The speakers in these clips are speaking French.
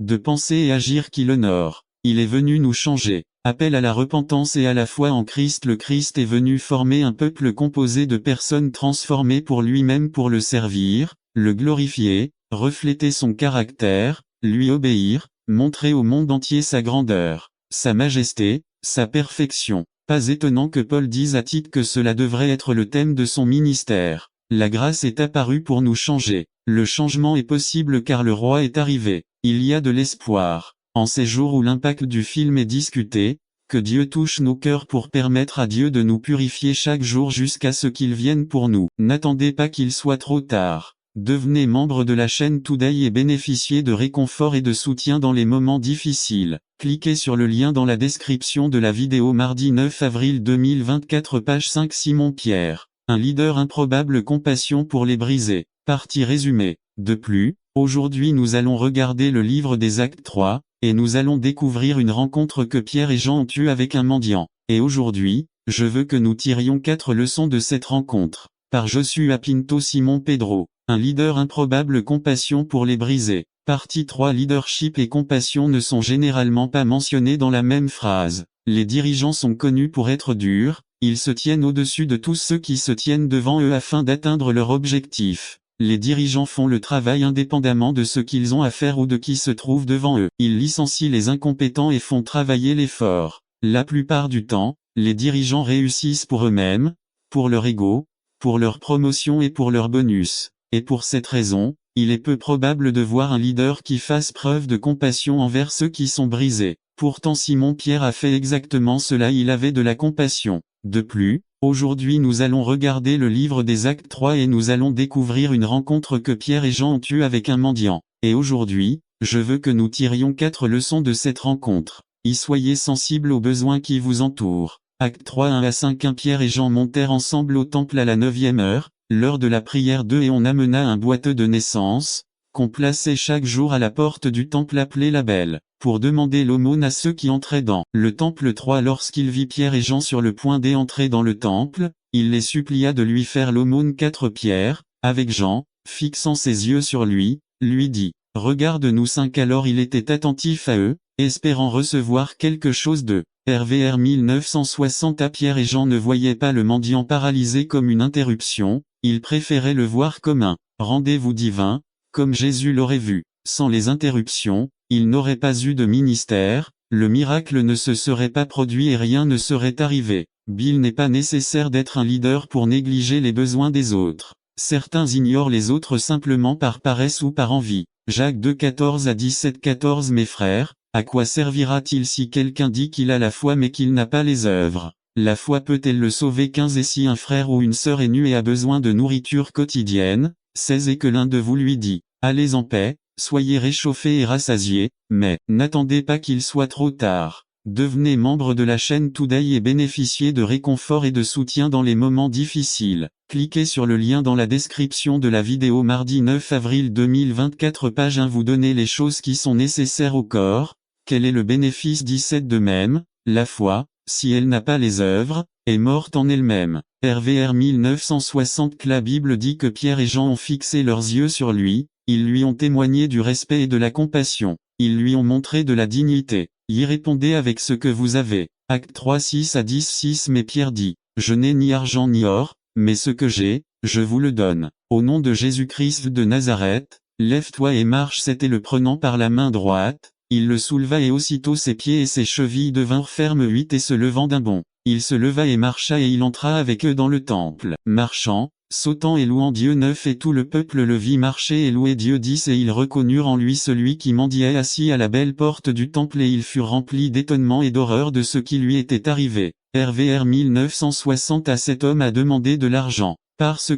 de penser et agir qui l'honorent. Il est venu nous changer. Appel à la repentance et à la foi en Christ. Le Christ est venu former un peuple composé de personnes transformées pour lui-même pour le servir, le glorifier, refléter son caractère, lui obéir, montrer au monde entier sa grandeur, sa majesté, sa perfection. Pas étonnant que Paul dise à Tite que cela devrait être le thème de son ministère. La grâce est apparue pour nous changer. Le changement est possible car le roi est arrivé. Il y a de l'espoir. En ces jours où l'impact du film est discuté, que Dieu touche nos cœurs pour permettre à Dieu de nous purifier chaque jour jusqu'à ce qu'il vienne pour nous. N'attendez pas qu'il soit trop tard. Devenez membre de la chaîne Today et bénéficiez de réconfort et de soutien dans les moments difficiles. Cliquez sur le lien dans la description de la vidéo. Mardi 9 avril 2024 page 5 Simon Pierre. Un leader improbable, compassion pour les brisés. Partie résumée. De plus, aujourd'hui nous allons regarder le livre des Actes 3, et nous allons découvrir une rencontre que Pierre et Jean ont eue avec un mendiant. Et aujourd'hui, je veux que nous tirions 4 leçons de cette rencontre. Par Joshua Pinto. Simon Pedro. Un leader improbable, compassion pour les brisés. Partie 3. Leadership et compassion ne sont généralement pas mentionnés dans la même phrase. Les dirigeants sont connus pour être durs, ils se tiennent au-dessus de tous ceux qui se tiennent devant eux afin d'atteindre leur objectif. Les dirigeants font le travail indépendamment de ce qu'ils ont à faire ou de qui se trouve devant eux. Ils licencient les incompétents et font travailler les forts. La plupart du temps, les dirigeants réussissent pour eux-mêmes, pour leur ego, pour leur promotion et pour leur bonus. Et pour cette raison, il est peu probable de voir un leader qui fasse preuve de compassion envers ceux qui sont brisés. Pourtant Simon Pierre a fait exactement cela, il avait de la compassion. De plus, aujourd'hui nous allons regarder le livre des Actes 3 et nous allons découvrir une rencontre que Pierre et Jean ont eue avec un mendiant. Et aujourd'hui, je veux que nous tirions 4 leçons de cette rencontre. Y soyez sensibles aux besoins qui vous entourent. Actes 3 1 à 5 1 Pierre et Jean montèrent ensemble au temple à la 9e heure, l'heure de la prière 2 et on amena un boiteux de naissance, qu'on plaçait chaque jour à la porte du temple appelé la Belle, pour demander l'aumône à ceux qui entraient dans le temple 3. Lorsqu'il vit Pierre et Jean sur le point d'entrer dans le temple, il les supplia de lui faire l'aumône. 4 Pierre, avec Jean, fixant ses yeux sur lui, lui dit, « Regarde-nous. 5 Alors il était attentif à eux, espérant recevoir quelque chose d'eux. RVR 1960 à Pierre et Jean ne voyaient pas le mendiant paralysé comme une interruption, ils préféraient le voir comme un rendez-vous divin, comme Jésus l'aurait vu. Sans les interruptions, il n'aurait pas eu de ministère, le miracle ne se serait pas produit et rien ne serait arrivé. Il n'est pas nécessaire d'être un leader pour négliger les besoins des autres. Certains ignorent les autres simplement par paresse ou par envie. Jacques 2 14 à 17 14 Mes frères, à quoi servira-t-il si quelqu'un dit qu'il a la foi mais qu'il n'a pas les œuvres? La foi peut-elle le sauver? 15 Et si un frère ou une sœur est nu et a besoin de nourriture quotidienne, 16 Et que l'un de vous lui dit, allez en paix, soyez réchauffés et rassasiés, mais n'attendez pas qu'il soit trop tard. Devenez membre de la chaîne Today et bénéficiez de réconfort et de soutien dans les moments difficiles. Cliquez sur le lien dans la description de la vidéo. Mardi 9 avril 2024 page 1 Vous donnez les choses qui sont nécessaires au corps. Quel est le bénéfice? 17 De même, la foi, si elle n'a pas les œuvres, est morte en elle-même. RVR 1960 La Bible dit que Pierre et Jean ont fixé leurs yeux sur lui, ils lui ont témoigné du respect et de la compassion, ils lui ont montré de la dignité. Y répondez avec ce que vous avez. Actes 3 6 à 10 6 Mais Pierre dit, je n'ai ni argent ni or, mais ce que j'ai, je vous le donne. Au nom de Jésus-Christ de Nazareth, lève-toi et marche. C'était le prenant par la main droite, il le souleva et aussitôt ses pieds et ses chevilles devinrent fermes. 8 Et se levant d'un bond, il se leva et marcha et il entra avec eux dans le temple. Marchant, sautant et louant Dieu. 9 Et tout le peuple le vit marcher et louer Dieu. 10 Et ils reconnurent en lui celui qui mendiait assis à la belle porte du temple et ils furent remplis d'étonnement et d'horreur de ce qui lui était arrivé. RVR 1960 À cet homme a demandé de l'argent, parce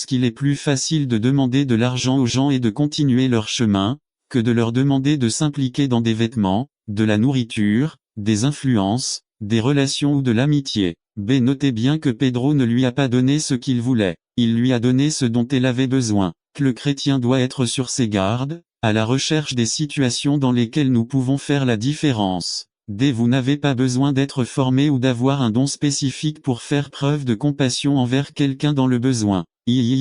qu'il est plus facile de demander de l'argent aux gens et de continuer leur chemin, que de leur demander de s'impliquer dans des vêtements, de la nourriture, des influences, des relations ou de l'amitié. Notez bien que Pedro ne lui a pas donné ce qu'il voulait, il lui a donné ce dont elle avait besoin. Le chrétien doit être sur ses gardes, à la recherche des situations dans lesquelles nous pouvons faire la différence. Vous n'avez pas besoin d'être formé ou d'avoir un don spécifique pour faire preuve de compassion envers quelqu'un dans le besoin.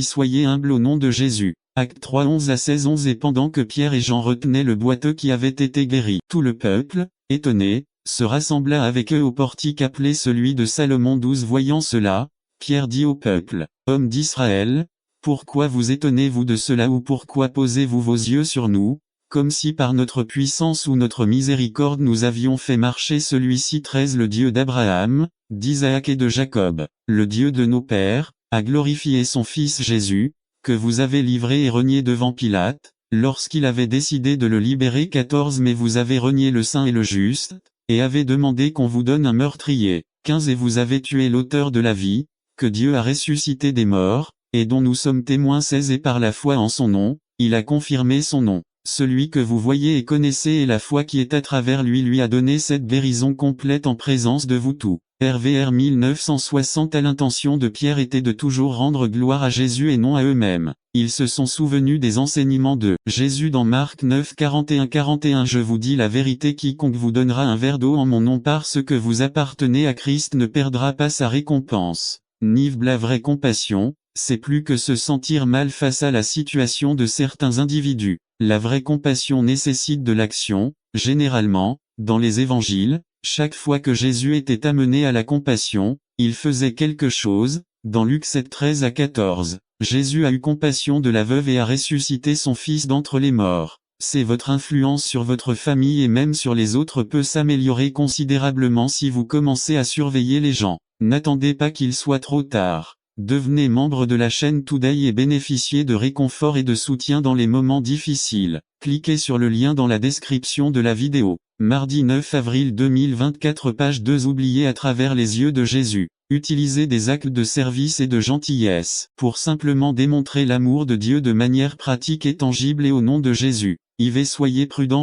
Soyez humble au nom de Jésus. Actes 3 11 à 16 11 Et pendant que Pierre et Jean retenaient le boiteux qui avait été guéri, tout le peuple, étonné, se rassembla avec eux au portique appelé celui de Salomon 12 Voyant cela, Pierre dit au peuple, Hommes d'Israël, pourquoi vous étonnez-vous de cela ou pourquoi posez-vous vos yeux sur nous, comme si par notre puissance ou notre miséricorde nous avions fait marcher celui-ci 13 Le Dieu d'Abraham, d'Isaac et de Jacob, le Dieu de nos pères, a glorifié son Fils Jésus, que vous avez livré et renié devant Pilate, lorsqu'il avait décidé de le libérer 14 Mais vous avez renié le saint et le juste, et avez demandé qu'on vous donne un meurtrier, 15 Et vous avez tué l'auteur de la vie, que Dieu a ressuscité des morts, et dont nous sommes témoins 16 Et par la foi en son nom, il a confirmé son nom. Celui que vous voyez et connaissez et la foi qui est à travers lui a donné cette guérison complète en présence de vous tous. RVR 1960 L'intention de Pierre était de toujours rendre gloire à Jésus et non à eux-mêmes. Ils se sont souvenus des enseignements de Jésus dans Marc 9 41 Je vous dis la vérité, quiconque vous donnera un verre d'eau en mon nom parce que vous appartenez à Christ ne perdra pas sa récompense. Nive la vraie compassion, c'est plus que se sentir mal face à la situation de certains individus. La vraie compassion nécessite de l'action. Généralement, dans les évangiles, chaque fois que Jésus était amené à la compassion, il faisait quelque chose. Dans Luc 7 13 à 14, Jésus a eu compassion de la veuve et a ressuscité son fils d'entre les morts. C'est votre influence sur votre famille et même sur les autres peut s'améliorer considérablement si vous commencez à surveiller les gens. N'attendez pas qu'il soit trop tard. Devenez membre de la chaîne Today et bénéficiez de réconfort et de soutien dans les moments difficiles. Cliquez sur le lien dans la description de la vidéo. Mardi 9 avril 2024 Page 2 Oubliez à travers les yeux de Jésus. Utilisez des actes de service et de gentillesse pour simplement démontrer l'amour de Dieu de manière pratique et tangible et au nom de Jésus. Soyez prudents.